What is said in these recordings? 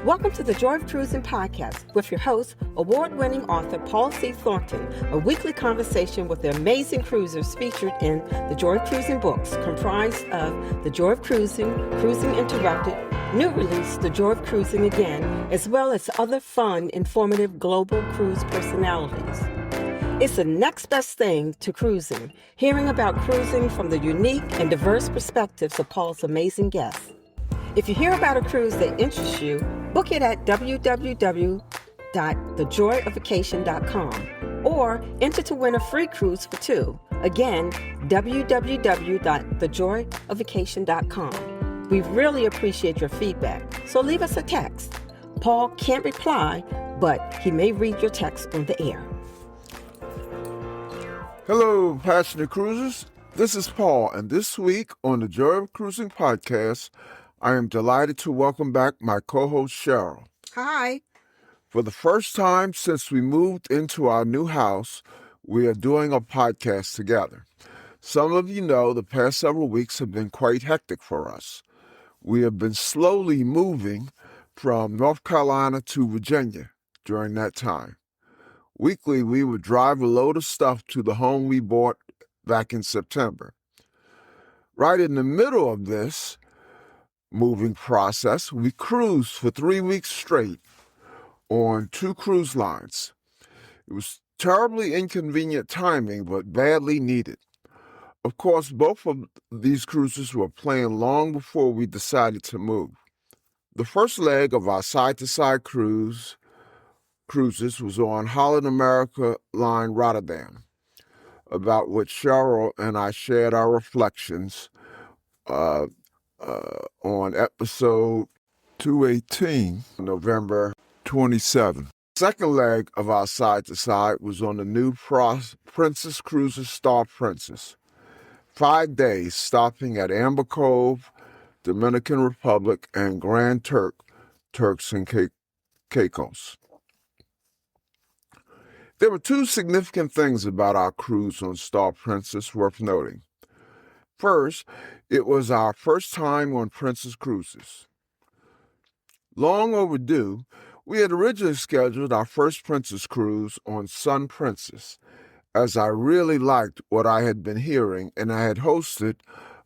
Welcome to the Joy of Cruising podcast with your host, award-winning author Paul C. Thornton, a weekly conversation with the amazing cruisers featured in the Joy of Cruising books, comprised of The Joy of Cruising, Cruising Interrupted, new release, The Joy of Cruising Again, as well as other fun, informative global cruise personalities. It's the next best thing to cruising, hearing about cruising from the unique and diverse perspectives of Paul's amazing guests. If you hear about a cruise that interests you, book it at www.thejoyoфvacation.com or enter to win a free cruise for two. Again, www.thejoyoфvacation.com. We really appreciate your feedback, so leave us a text. Paul can't reply, but he may read your text on the air. Hello, passionate cruisers. This is Paul, and this week on the Joy of Cruising podcast, I am delighted to welcome back my co-host, Cheryl. Hi. For the first time since we moved into our new house, we are doing a podcast together. Some of you know the past several weeks have been quite hectic for us. We have been slowly moving from North Carolina to Virginia during that time. Weekly, we would drive a load of stuff to the home we bought back in September. Right in the middle of this moving process, we cruised for 3 weeks straight on 2 cruise lines. It was terribly inconvenient timing, but badly needed. Of course, both of these cruises were planned long before we decided to move. The first leg of our side-to-side cruises was on Holland America Line Rotterdam, about which Cheryl and I shared our reflections on episode 218, November 27. Second leg of our side-to-side was on the new Princess Cruises Star Princess. 5 days stopping at Amber Cove, Dominican Republic, and Grand Turk, Turks Caicos. There were 2 significant things about our cruise on Star Princess worth noting. First, it was our first time on Princess Cruises. Long overdue, we had originally scheduled our first Princess cruise on Sun Princess, as I really liked what I had been hearing, and I had hosted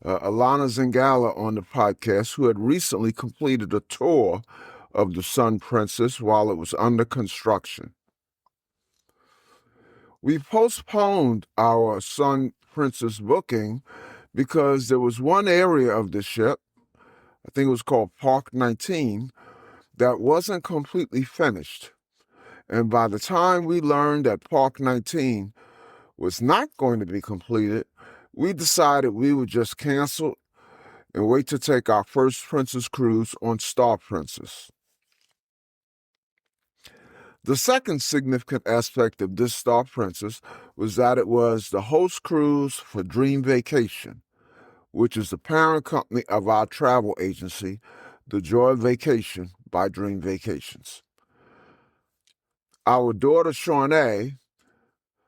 Alana Zingala on the podcast, who had recently completed a tour of the Sun Princess while it was under construction. We postponed our Sun Princess booking because there was one area of the ship, I think it was called Park 19, that wasn't completely finished. And by the time we learned that Park 19 was not going to be completed, we decided we would just cancel and wait to take our first Princess cruise on Star Princess. The second significant aspect of this Star Princess was that it was the host cruise for Dream Vacation, which is the parent company of our travel agency, The Joy of Vacation by Dream Vacations. Our daughter, Shawnee,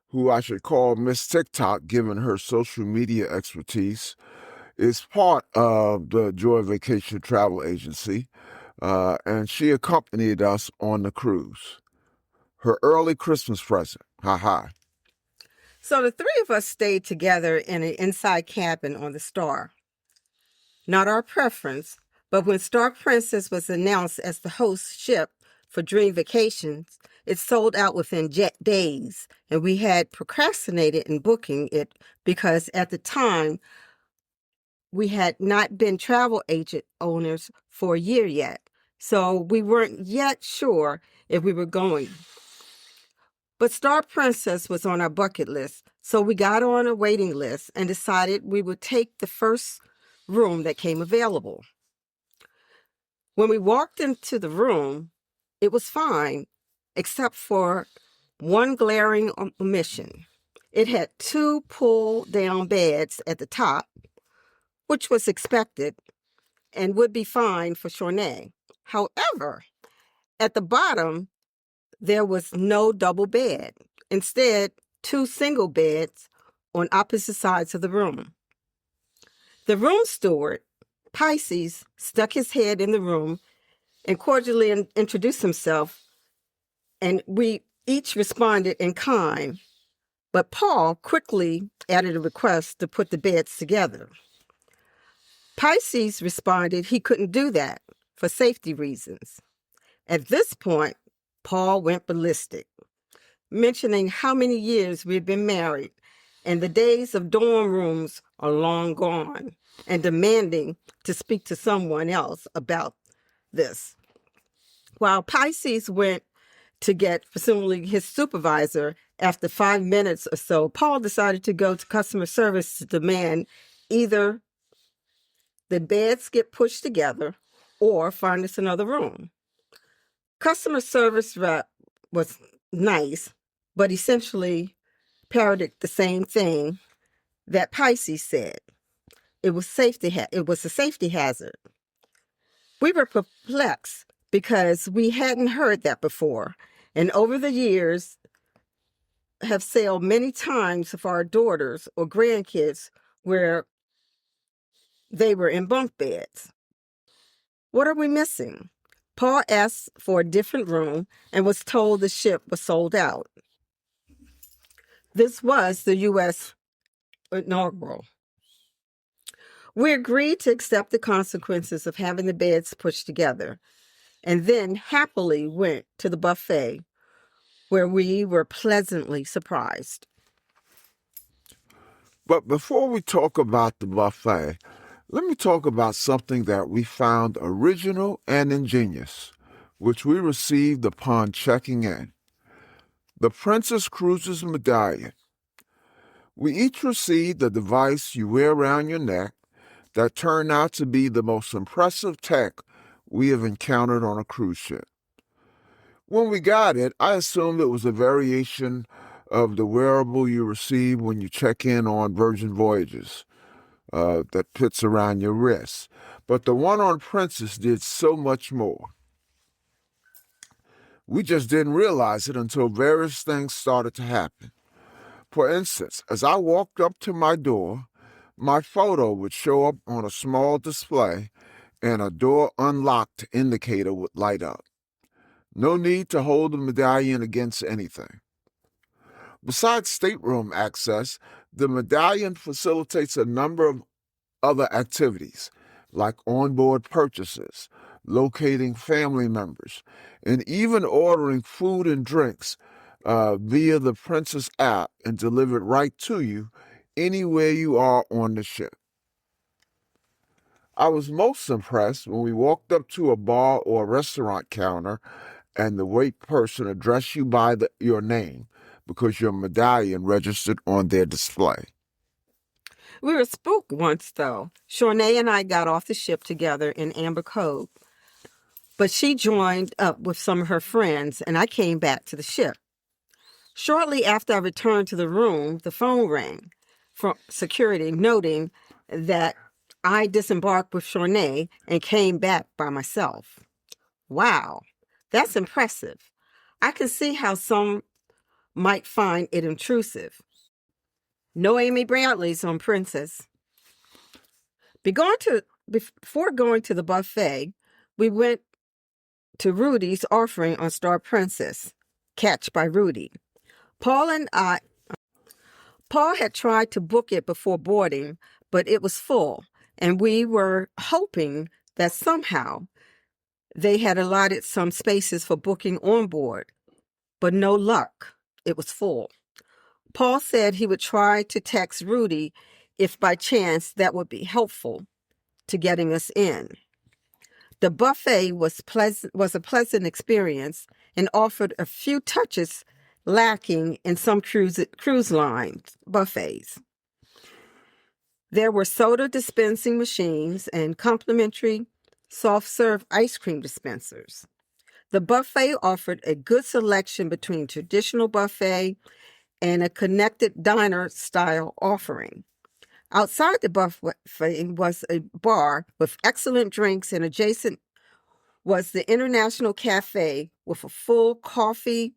who I should call Miss TikTok given her social media expertise, is part of the Joy Vacation Travel Agency, and she accompanied us on the cruise. Her early Christmas present. Ha. So the 3 of us stayed together in an inside cabin on the Star. Not our preference, but when Star Princess was announced as the host ship for Dream Vacations, it sold out within days, and we had procrastinated in booking it because at the time we had not been travel agent owners for a year yet, so we weren't yet sure if we were going. But Star Princess was on our bucket list, so we got on a waiting list and decided we would take the first room that came available. When we walked into the room, it was fine, except for one glaring omission. It had 2 pull-down beds at the top, which was expected and would be fine for Shawnee. However, at the bottom, there was no double bed. Instead, 2 single beds on opposite sides of the room. The room steward, Pisces, stuck his head in the room and cordially introduced himself, and we each responded in kind. But Paul quickly added a request to put the beds together. Pisces responded he couldn't do that for safety reasons. At this point, Paul went ballistic, mentioning how many years we had been married and the days of dorm rooms are long gone, and demanding to speak to someone else about this. While Pisces went to get, presumably, his supervisor, after 5 minutes or so, Paul decided to go to customer service to demand either the beds get pushed together or find us another room. Customer service rep was nice, but essentially parroted the same thing that Pisces said. It was a safety hazard. We were perplexed because we hadn't heard that before, and over the years have sailed many times for our daughters or grandkids where they were in bunk beds. What are we missing? Paul asked for a different room and was told the ship was sold out. This was the U.S. inaugural. We agreed to accept the consequences of having the beds pushed together, and then happily went to the buffet, where we were pleasantly surprised. But before we talk about the buffet, let me talk about something that we found original and ingenious, which we received upon checking in. The Princess Cruises Medallion. We each received a device you wear around your neck that turned out to be the most impressive tech we have encountered on a cruise ship. When we got it, I assumed it was a variation of the wearable you receive when you check in on Virgin Voyages that fits around your wrist. But the one on Princess did so much more. We just didn't realize it until various things started to happen. For instance, as I walked up to my door, my photo would show up on a small display and a door unlocked indicator would light up. No need to hold the medallion against anything. Besides stateroom access, the medallion facilitates a number of other activities, like onboard purchases, locating family members, and even ordering food and drinks via the Princess app and delivered right to you anywhere you are on the ship. I was most impressed when we walked up to a bar or a restaurant counter and the wait person addressed you by your name because your medallion registered on their display. We were spooked once, though. Shornay and I got off the ship together in Amber Cove, but she joined up with some of her friends, and I came back to the ship. Shortly after I returned to the room, the phone rang from security, noting that I disembarked with Shornay and came back by myself. Wow, that's impressive. I can see how some might find it intrusive. No Amy Bradleys on Princess. Before going to the buffet, we went to Rudy's offering on Star Princess, Catch by Rudy. Paul had tried to book it before boarding, but it was full, and we were hoping that somehow they had allotted some spaces for booking on board, but no luck. It was full. Paul said he would try to text Rudy if by chance that would be helpful to getting us in. The buffet was a pleasant experience and offered a few touches lacking in some cruise line buffets. There were soda dispensing machines and complimentary soft-serve ice cream dispensers. The buffet offered a good selection between traditional buffet and a connected diner-style offering. Outside the buffet was a bar with excellent drinks, and adjacent was the International Cafe with a full coffee,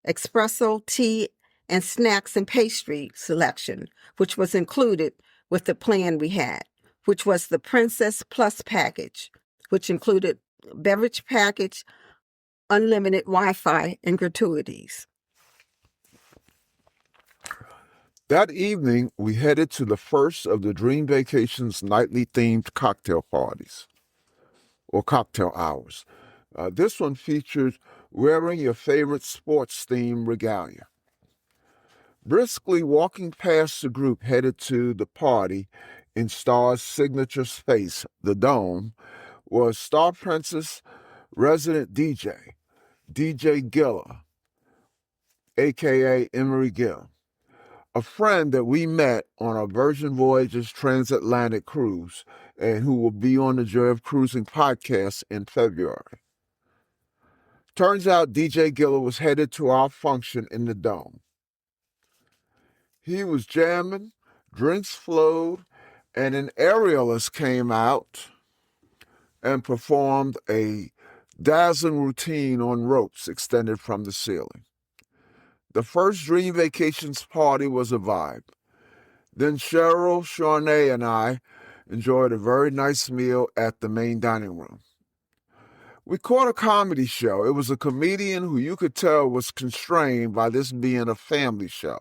espresso, tea, and snacks and pastry selection, which was included with the plan we had, which was the Princess Plus package, which included beverage package, unlimited Wi-Fi, and gratuities. That evening, we headed to the first of the Dream Vacations nightly themed cocktail parties, or cocktail hours. This one featured wearing your favorite sports-themed regalia. Briskly walking past the group headed to the party in Star's signature space, the Dome, was Star Princess resident DJ Gilla, aka Emery Gill, a friend that we met on our Virgin Voyages transatlantic cruise and who will be on the Joy of Cruising podcast in February. Turns out DJ Gilla was headed to our function in the Dome. He was jamming, drinks flowed, and an aerialist came out and performed a dazzling routine on ropes extended from the ceiling. The first Dream Vacations party was a vibe. Then Cheryl, Shawnee, and I enjoyed a very nice meal at the main dining room. We caught a comedy show. It was a comedian who you could tell was constrained by this being a family show.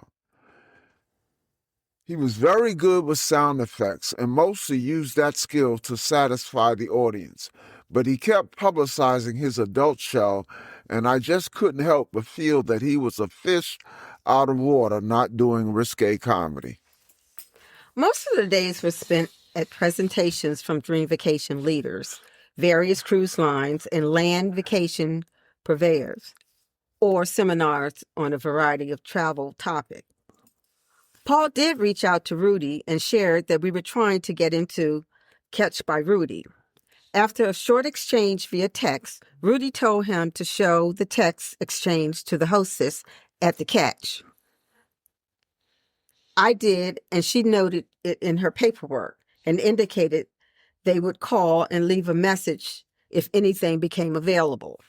He was very good with sound effects and mostly used that skill to satisfy the audience, but he kept publicizing his adult show, and I just couldn't help but feel that he was a fish out of water not doing risque comedy. Most of the days were spent at presentations from Dream Vacation leaders, various cruise lines, and land vacation purveyors, or seminars on a variety of travel topics. Paul did reach out to Rudy and shared that we were trying to get into Catch by Rudy. After a short exchange via text, Rudy told him to show the text exchange to the hostess at the Catch. I did, and she noted it in her paperwork and indicated they would call and leave a message if anything became available.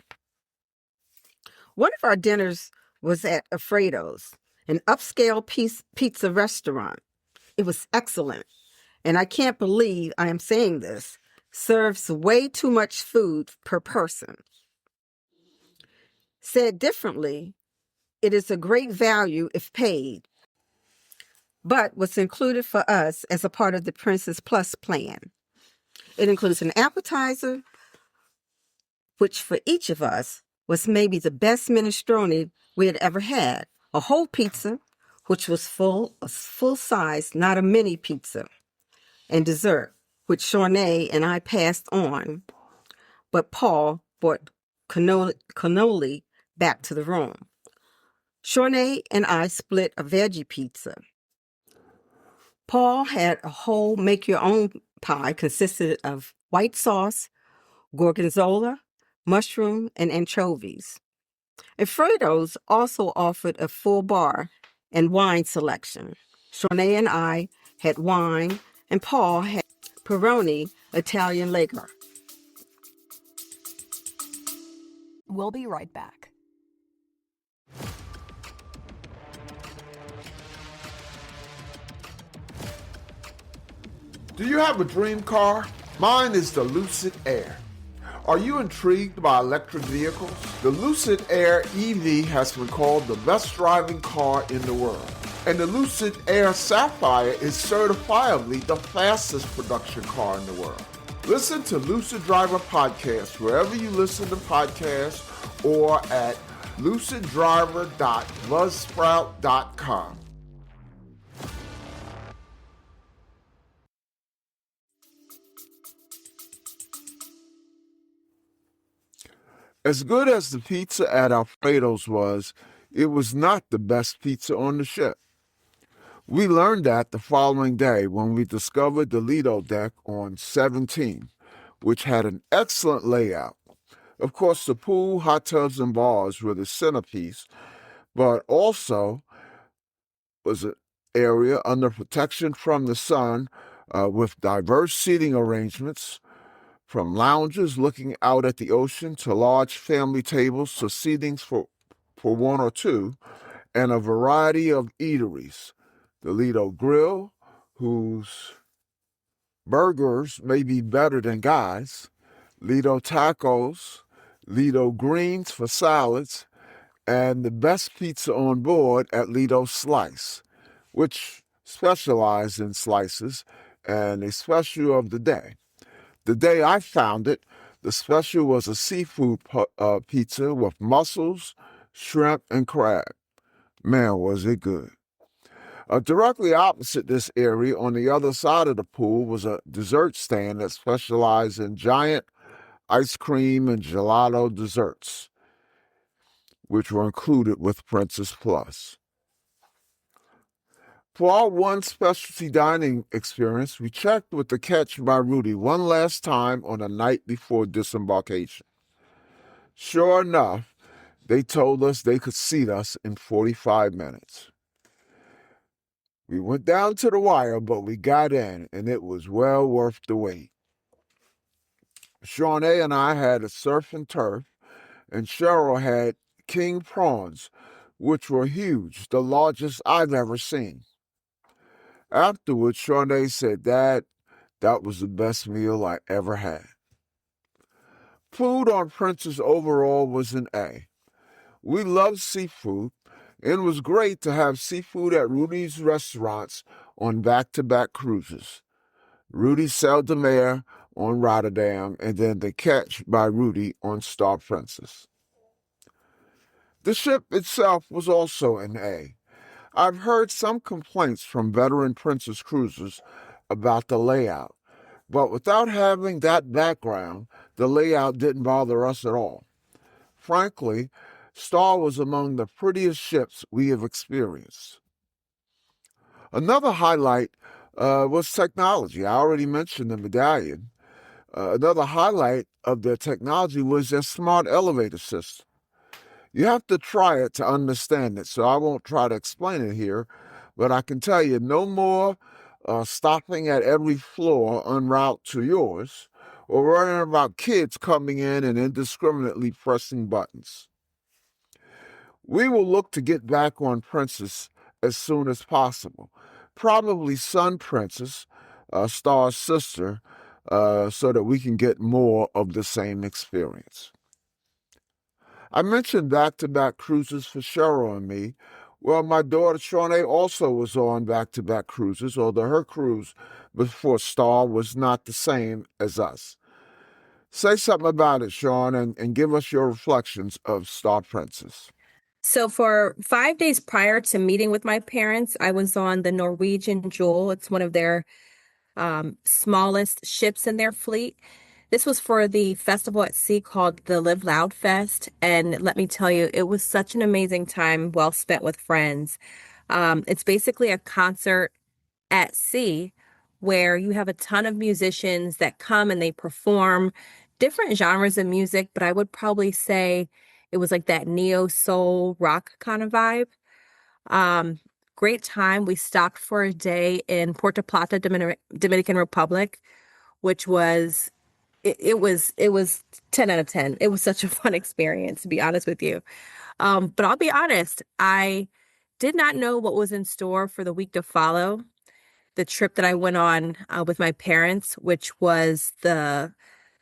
One of our dinners was at Alfredo's, an upscale pizza restaurant. It was excellent, and I can't believe I am saying this, serves way too much food per person. Said differently, it is a great value if paid, but was included for us as a part of the Princess Plus plan. It includes an appetizer, which for each of us was maybe the best minestrone we had ever had, a whole pizza, which was a full size, not a mini pizza, and dessert, which Shawnee and I passed on, but Paul brought cannoli back to the room. Shawnee and I split a veggie pizza. Paul had a whole make-your-own pie consisted of white sauce, gorgonzola, mushroom, and anchovies. Alfredo's also offered a full bar and wine selection. Shawnee and I had wine, and Paul had Peroni Italian lager. We'll be right back. Do you have a dream car? Mine is the Lucid Air. Are you intrigued by electric vehicles? The Lucid Air EV has been called the best driving car in the world. And the Lucid Air Sapphire is certifiably the fastest production car in the world. Listen to Lucid Driver Podcast wherever you listen to podcasts or at luciddriver.buzzsprout.com. As good as the pizza at Alfredo's was, it was not the best pizza on the ship. We learned that the following day when we discovered the Lido deck on 17, which had an excellent layout. Of course, the pool, hot tubs, and bars were the centerpiece, but also was an area under protection from the sun with diverse seating arrangements, from lounges looking out at the ocean to large family tables to seatings for one or two, and a variety of eateries. The Lido Grill, whose burgers may be better than Guy's, Lido tacos, Lido greens for salads, and the best pizza on board at Lido Slice, which specialized in slices, and a special of the day. The day I found it, the special was a seafood pizza with mussels, shrimp, and crab. Man, was it good. Directly opposite this area, on the other side of the pool, was a dessert stand that specialized in giant ice cream and gelato desserts, which were included with Princess Plus. For our one specialty dining experience, we checked with the Catch by Rudy one last time on the night before disembarkation. Sure enough, they told us they could seat us in 45 minutes. We went down to the wire, but we got in, and it was well worth the wait. Shawnee and I had a surf and turf, and Cheryl had king prawns, which were huge, the largest I've ever seen. Afterwards, Shawnee said, "Dad, that was the best meal I ever had." Food on Princess overall was an A. We loved seafood, and it was great to have seafood at Rudy's restaurants on back-to-back cruises. Rudy's Sail de Mer on Rotterdam, and then the Catch by Rudy on Star Princess. The ship itself was also an A. I've heard some complaints from veteran Princess cruisers about the layout, but without having that background, the layout didn't bother us at all. Frankly, Star was among the prettiest ships we have experienced. Another highlight was technology. I already mentioned the medallion. Another highlight of the technology was their smart elevator system. You have to try it to understand it, so I won't try to explain it here, but I can tell you no more stopping at every floor en route to yours, or worrying about kids coming in and indiscriminately pressing buttons. We will look to get back on Princess as soon as possible, probably Sun Princess, Star's sister, so that we can get more of the same experience. I mentioned back-to-back cruises for Cheryl and me. Well, my daughter Shawnee also was on back-to-back cruises, although her cruise before Star was not the same as us. Say something about it, Sean, and give us your reflections of Star Princess. So for 5 days prior to meeting with my parents, I was on the Norwegian Jewel. It's one of their smallest ships in their fleet. This was for the festival at sea called the Live Loud Fest. And let me tell you, it was such an amazing time well spent with friends. It's basically a concert at sea where you have a ton of musicians that come and they perform different genres of music, but I would probably say it was like that neo soul rock kind of vibe. Um, Great time. We stopped for a day in Puerto Plata, Dominican Republic, which was it was 10 out of 10. It was such a fun experience, to be honest with you. But I'll be honest, I did not know what was in store for the week to follow. The trip that I went on with my parents, which was the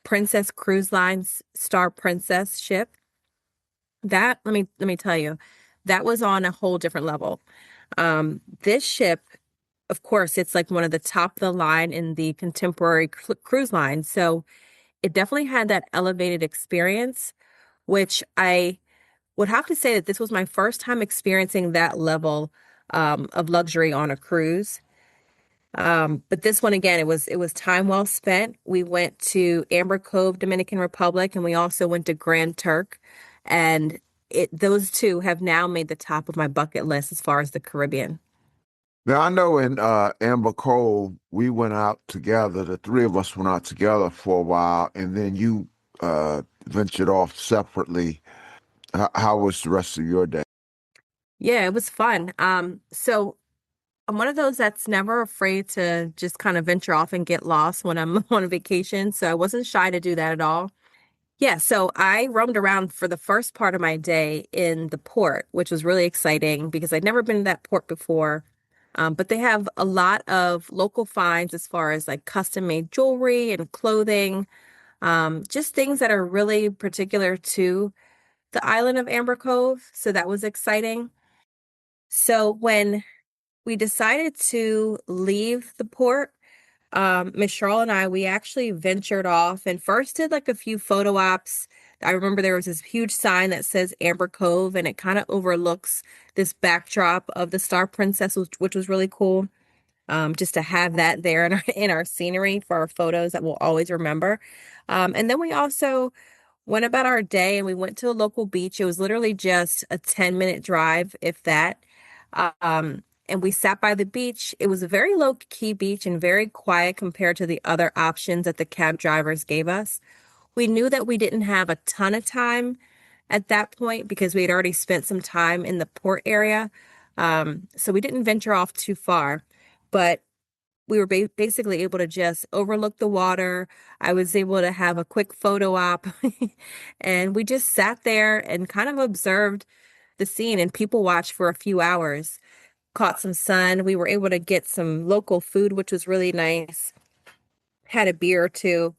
Princess Cruise Line's Star Princess ship. That let me tell you, that was on a whole different level. This ship, of course, it's like one of the top of the line in the contemporary cruise line. So it definitely had that elevated experience, which I would have to say that this was my first time experiencing that level of luxury on a cruise. But this one again, it was time well spent. We went to Amber Cove, Dominican Republic, and we also went to Grand Turk, and those two have now made the top of my bucket list as far as the Caribbean. Now, I know in Amber Cove, we went out together. The three of us went out together for a while, and then you ventured off separately. How was the rest of your day? Yeah, it was fun. So I'm one of those that's never afraid to just kind of venture off and get lost when I'm on a vacation. So I wasn't shy to do that at all. Yeah, so I roamed around for the first part of my day in the port, which was really exciting because I'd never been to that port before. But they have a lot of local finds as far as like custom made jewelry and clothing. just things that are really particular to the island of Amber Cove. So that was exciting. So when we decided to leave the port, Miss Cheryl and I, we actually ventured off and first did like a few photo ops. I remember there was this huge sign that says Amber Cove, and it kind of overlooks this backdrop of the Star Princess, which was really cool. Just to have that there in our scenery for our photos that we'll always remember. And then we also went about our day and we went to a local beach. It was literally just a 10-minute drive, if that. And we sat by the beach. It was a very low-key beach and very quiet compared to the other options that the cab drivers gave us. We knew that we didn't have a ton of time at that point because we had already spent some time in the port area. So we didn't venture off too far, but we were basically able to just overlook the water. I was able to have a quick photo op and we just sat there and kind of observed the scene and people watched for a few hours, caught some sun. We were able to get some local food, which was really nice, had a beer or two.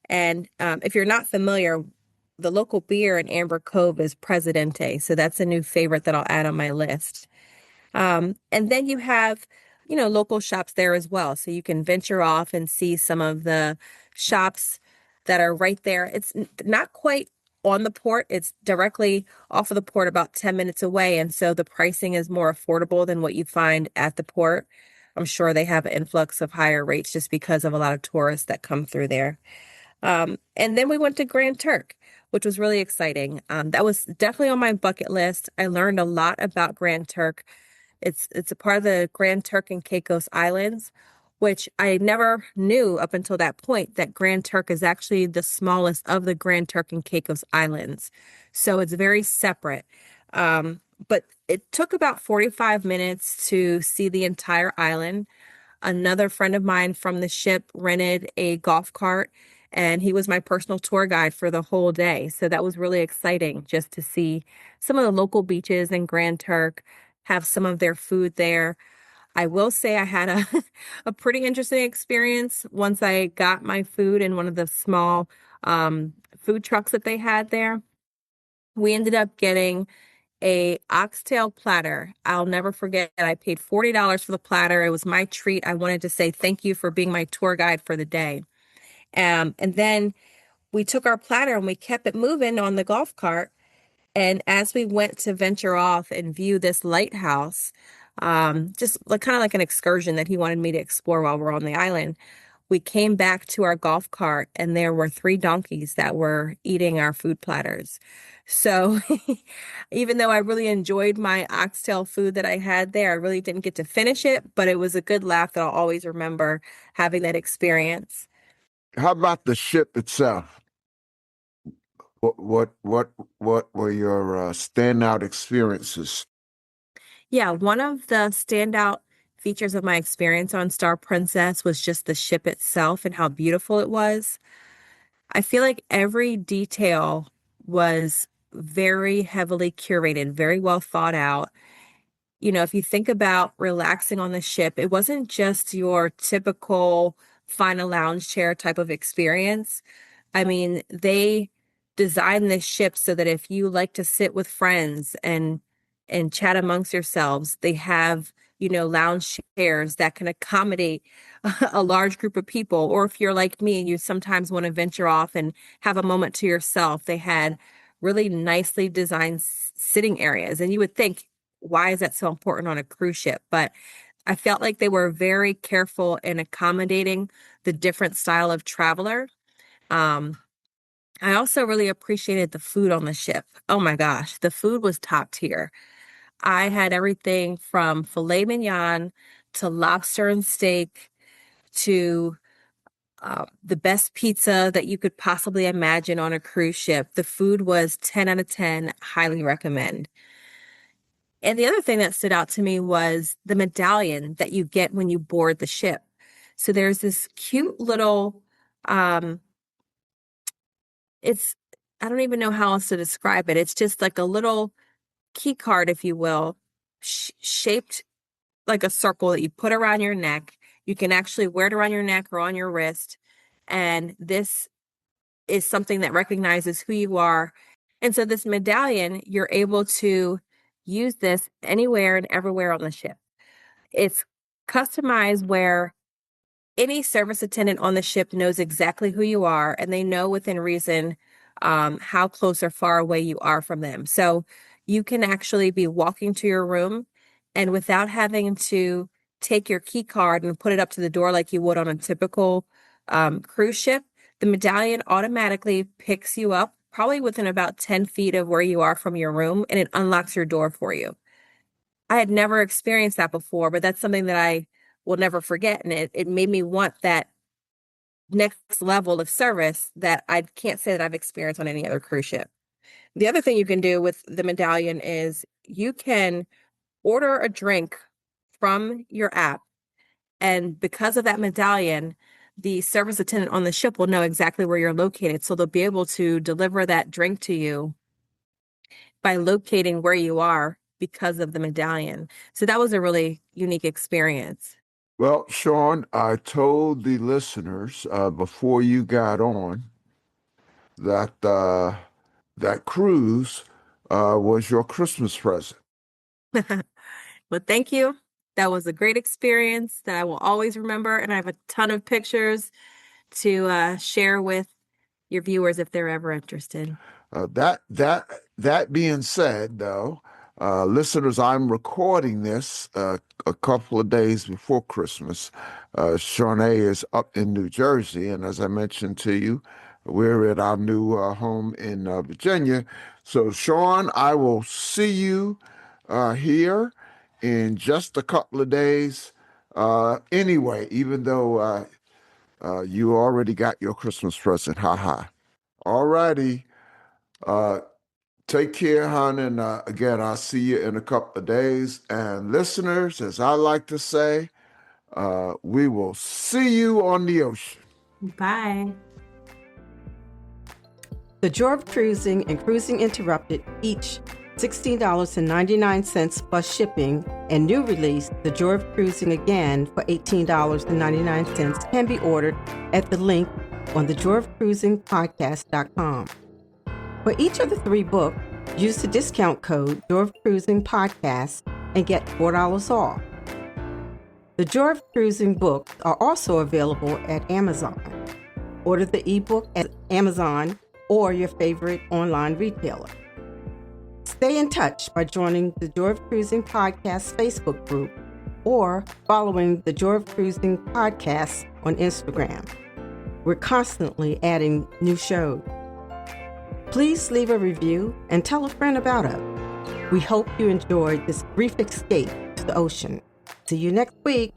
And if you're not familiar, the local beer in Amber Cove is Presidente. So that's a new favorite that I'll add on my list. And then you have, local shops there as well. So you can venture off and see some of the shops that are right there. It's not quite on the port. It's directly off of the port about 10 minutes away. And so the pricing is more affordable than what you find at the port. I'm sure they have an influx of higher rates just because of a lot of tourists that come through there. And then we went to Grand Turk, which was really exciting. That was definitely on my bucket list. I learned a lot about Grand Turk. It's a part of the Grand Turk and Caicos Islands, which I never knew up until that point that Grand Turk is actually the smallest of the Grand Turk and Caicos Islands. So it's very separate. But it took about 45 minutes to see the entire island. Another friend of mine from the ship rented a golf cart, and he was my personal tour guide for the whole day. So that was really exciting just to see some of the local beaches in Grand Turk, have some of their food there. I will say I had a, a pretty interesting experience once I got my food in one of the small food trucks that they had there. We ended up getting a oxtail platter. I'll never forget it. I paid $40 for the platter. It was my treat. I wanted to say thank you for being my tour guide for the day. And then we took our platter and we kept it moving on the golf cart. And as we went to venture off and view this lighthouse, just like kind of like an excursion that he wanted me to explore while we're on the island, we came back to our golf cart and there were three donkeys that were eating our food platters. So even though I really enjoyed my oxtail food that I had there, I really didn't get to finish it, but it was a good laugh that I'll always remember having that experience. How about the ship itself? What were your standout experiences? Yeah, one of the standout features of my experience on Star Princess was just the ship itself and how beautiful it was. I feel like every detail was very heavily curated, very well thought out. If you think about relaxing on the ship, it wasn't just your typical find a lounge chair type of experience. I mean, they designed this ship so that if you like to sit with friends and chat amongst yourselves, they have, lounge chairs that can accommodate a large group of people. Or if you're like me and you sometimes want to venture off and have a moment to yourself, they had really nicely designed sitting areas. And you would think, why is that so important on a cruise ship? But I felt like they were very careful in accommodating the different style of traveler. Um, I also really appreciated the food on the ship. Oh my gosh, the food was top tier. I had everything from filet mignon to lobster and steak to the best pizza that you could possibly imagine on a cruise ship. The food was 10 out of 10, highly recommend. And the other thing that stood out to me was the medallion that you get when you board the ship. So there's this cute little, um, it's, I don't even know how else to describe it. It's just like a little key card, if you will, shaped like a circle that you put around your neck. You can actually wear it around your neck or on your wrist. And this is something that recognizes who you are. And so this medallion, you're able to use this anywhere and everywhere on the ship. It's customized where any service attendant on the ship knows exactly who you are, and they know within reason how close or far away you are from them. So you can actually be walking to your room, and without having to take your key card and put it up to the door like you would on a typical cruise ship, the medallion automatically picks you up, probably within about 10 feet of where you are from your room, and it unlocks your door for you. I had never experienced that before, but that's something that I will never forget. And it made me want that next level of service that I can't say that I've experienced on any other cruise ship. The other thing you can do with the medallion is you can order a drink from your app. And because of that medallion, the service attendant on the ship will know exactly where you're located. So they'll be able to deliver that drink to you by locating where you are because of the medallion. So that was a really unique experience. Well, Sean, I told the listeners before you got on that that cruise was your Christmas present. But thank you. That was a great experience that I will always remember. And I have a ton of pictures to share with your viewers if they're ever interested. That being said, though, listeners, I'm recording this a couple of days before Christmas. Shawnee is up in New Jersey, and as I mentioned to you, we're at our new home in Virginia. So, Sean, I will see you here in just a couple of days. Anyway, even though you already got your Christmas present, haha. All righty. Take care, hon. And again, I'll see you in a couple of days. And listeners, as I like to say, we will see you on the ocean. Bye. The Joy of Cruising and Cruising Interrupted, each $16.99 plus shipping, and new release, The Joy of Cruising Again for $18.99 can be ordered at the link on thejoyofcruisingpodcast.com. For each of the 3 books, use the discount code Joy of Cruising Podcast and get $4 off. The Joy of Cruising books are also available at Amazon. Order the ebook at Amazon or your favorite online retailer. Stay in touch by joining the Joy of Cruising Podcast Facebook group or following the Joy of Cruising Podcast on Instagram. We're constantly adding new shows. Please leave a review and tell a friend about us. We hope you enjoyed this brief escape to the ocean. See you next week.